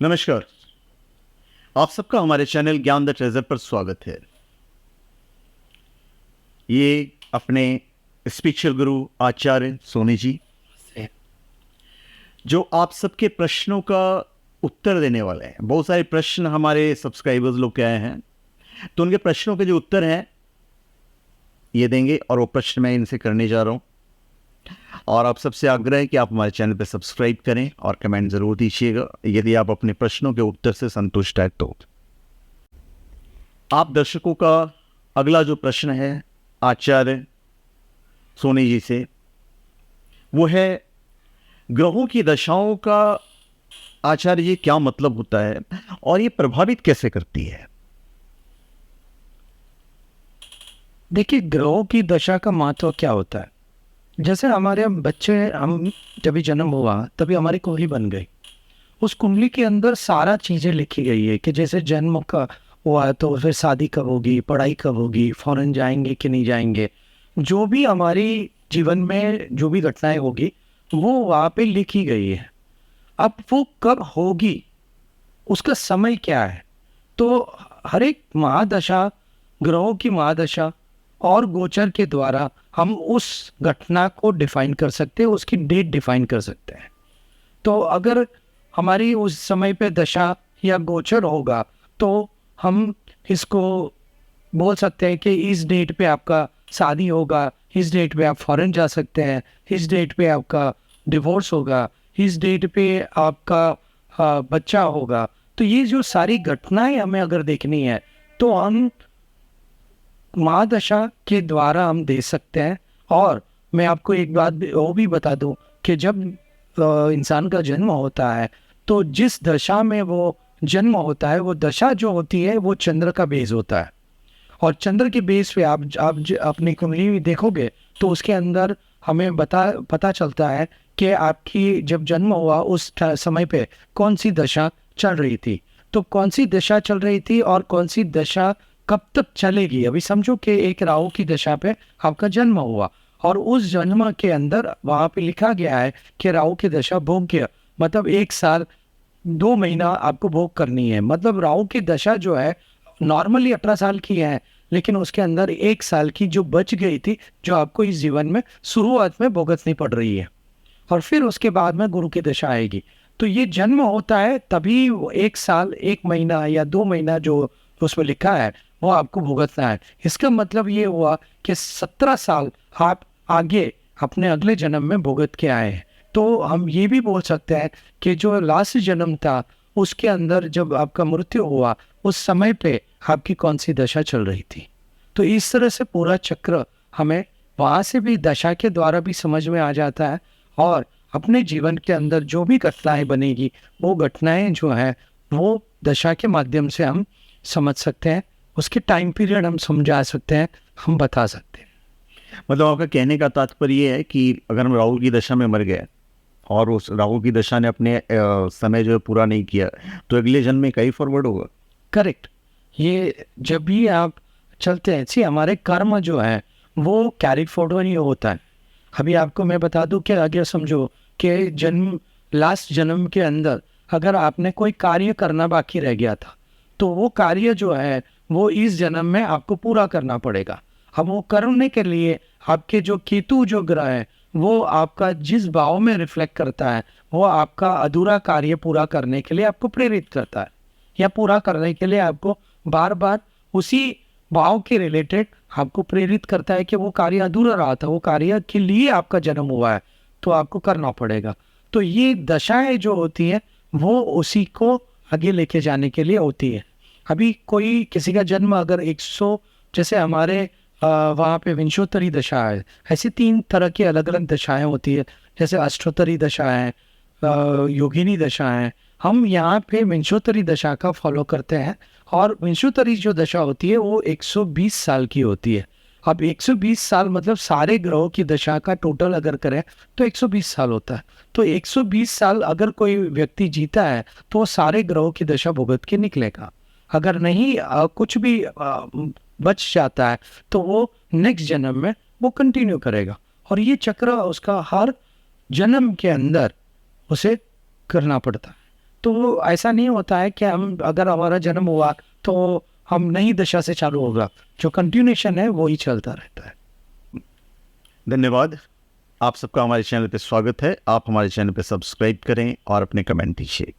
नमस्कार। आप सबका हमारे चैनल ज्ञान द ट्रेजर पर स्वागत है। ये अपने स्पिरिचुअल गुरु आचार्य सोनी जी जो आप सबके प्रश्नों का उत्तर देने वाले हैं। बहुत सारे प्रश्न हमारे सब्सक्राइबर्स लोग के आए हैं, तो उनके प्रश्नों के जो उत्तर हैं ये देंगे और वो प्रश्न मैं इनसे करने जा रहा हूँ। और आप सबसे आग्रह है कि आप हमारे चैनल पर सब्सक्राइब करें और कमेंट जरूर दीजिएगा यदि आप अपने प्रश्नों के उत्तर से संतुष्ट हैं तो। आप दर्शकों का अगला जो प्रश्न है आचार्य सोनी जी से, वो है ग्रहों की दशाओं का आचार्य ये क्या मतलब होता है और ये प्रभावित कैसे करती है? देखिए, ग्रहों की दशा का महत्व क्या होता है। जैसे हमारे बच्चे, हम जब जन्म हुआ तभी हमारी कुंडली बन गई। उस कुंडली के अंदर सारा चीज़ें लिखी गई है कि जैसे जन्म का हुआ तो फिर शादी कब होगी, पढ़ाई कब होगी, फॉरेन जाएंगे कि नहीं जाएंगे, जो भी हमारी जीवन में जो भी घटनाएं होगी वो वहाँ पे लिखी गई है। अब वो कब होगी, उसका समय क्या है, तो हर एक महादशा, ग्रहों की महादशा और गोचर के द्वारा हम उस घटना को डिफाइन कर सकते हैं, उसकी डेट डिफाइन कर सकते हैं। तो अगर हमारी उस समय पे दशा या गोचर होगा तो हम इसको बोल सकते हैं कि इस डेट पे आपका शादी होगा, इस डेट पे आप फॉरेन जा सकते हैं, इस डेट पे आपका डिवोर्स होगा, इस डेट पे आपका बच्चा होगा। तो ये जो सारी घटनाएं हमें अगर देखनी है तो हम महादशा के द्वारा हम दे सकते हैं। और मैं आपको एक बात वो भी बता दूं कि जब इंसान का जन्म होता है तो जिस दशा में वो जन्म होता है, वो दशा जो होती है वो चंद्र का बेस होता है। और चंद्र के बेस पे आप अपनी कुंडली देखोगे तो उसके अंदर हमें पता चलता है कि आपकी जब जन्म हुआ उस समय पे कौन सी दशा चल रही थी, तो कौन सी दशा चल रही थी और कौन सी दशा कब तक चलेगी। अभी समझो कि एक राहु की दशा पे आपका जन्म हुआ और उस जन्म के अंदर वहां पे लिखा गया है कि राहु की दशा भोग्य, मतलब 1 साल 2 महीना आपको भोग करनी है। मतलब राहु की दशा जो है नॉर्मली 18 साल की है, लेकिन उसके अंदर 1 साल की जो बच गई थी, जो आपको इस जीवन में शुरुआत में भुगतनी पड़ रही है। और फिर उसके बाद में गुरु की दशा आएगी। तो ये जन्म होता है तभी 1 साल 1 महीना या 2 महीना जो उसमें लिखा है वो आपको भुगतना है। इसका मतलब ये हुआ कि 17 साल आप आगे अपने अगले जन्म में भुगत के आए हैं। तो हम ये भी बोल सकते हैं कि जो लास्ट जन्म था उसके अंदर जब आपका मृत्यु हुआ उस समय पे आपकी कौन सी दशा चल रही थी। तो इस तरह से पूरा चक्र हमें वहाँ से भी दशा के द्वारा भी समझ में आ जाता है। और अपने जीवन के अंदर जो भी घटनाएं बनेगी वो घटनाएं जो है वो दशा के माध्यम से हम समझ सकते हैं, उसके टाइम पीरियड हम समझा सकते हैं, हम बता सकते हैं। मतलब आपका कहने का तात्पर्य ये है कि अगर हम राहु की दशा में मर गए और उस राहु की दशा ने अपने समय जो है पूरा नहीं किया तो अगले जन्म में कहीं फॉरवर्ड होगा। करेक्ट। ये जब भी आप चलते हैं, सी हमारे कर्म जो है वो कैरी फॉरवर्ड ही होता है। अभी आपको मैं बता दूं कि आगे समझो कि जन्म लास्ट जन्म के अंदर अगर आपने कोई कार्य करना बाकी रह गया था तो वो कार्य जो है वो इस जन्म में आपको पूरा करना पड़ेगा। अब वो करने के लिए आपके जो केतु जो ग्रह है वो आपका जिस भाव में रिफ्लेक्ट करता है वो आपका अधूरा कार्य पूरा करने के लिए आपको प्रेरित करता है, या पूरा करने के लिए आपको बार बार उसी भाव के रिलेटेड आपको प्रेरित करता है कि वो कार्य अधूरा रहा था, वो कार्य के लिए आपका जन्म हुआ है तो आपको करना पड़ेगा। तो ये दशाएं जो होती है वो उसी को आगे लेके जाने के लिए होती है। अभी कोई किसी का जन्म अगर 100, जैसे हमारे वहाँ पे विंशोत्तरी दशा है, ऐसी 3 तरह की अलग अलग दशाएं होती है। जैसे अष्टोत्तरी दशा है, योगिनी दशा है। हम यहाँ पे विंशोत्तरी दशा का फॉलो करते हैं और विंशोत्तरी जो दशा होती है वो 120 साल की होती है। अब 120 साल मतलब सारे ग्रहों की दशा का टोटल अगर करें तो 120 साल होता है। तो 120 साल अगर कोई व्यक्ति जीता है तो वो सारे ग्रहों की दशा भुगत के निकलेगा। अगर नहीं कुछ भी बच जाता है तो वो नेक्स्ट जन्म में वो कंटिन्यू करेगा। और ये चक्र उसका हर जन्म के अंदर उसे करना पड़ता है। तो ऐसा नहीं होता है कि हम अगर हमारा जन्म हुआ तो हम नई दशा से चालू होगा, जो कंटिन्यूएशन है वो ही चलता रहता है। धन्यवाद। आप सबका हमारे चैनल पे स्वागत है। आप हमारे चैनल पे सब्सक्राइब करें और अपने कमेंट दीजिए।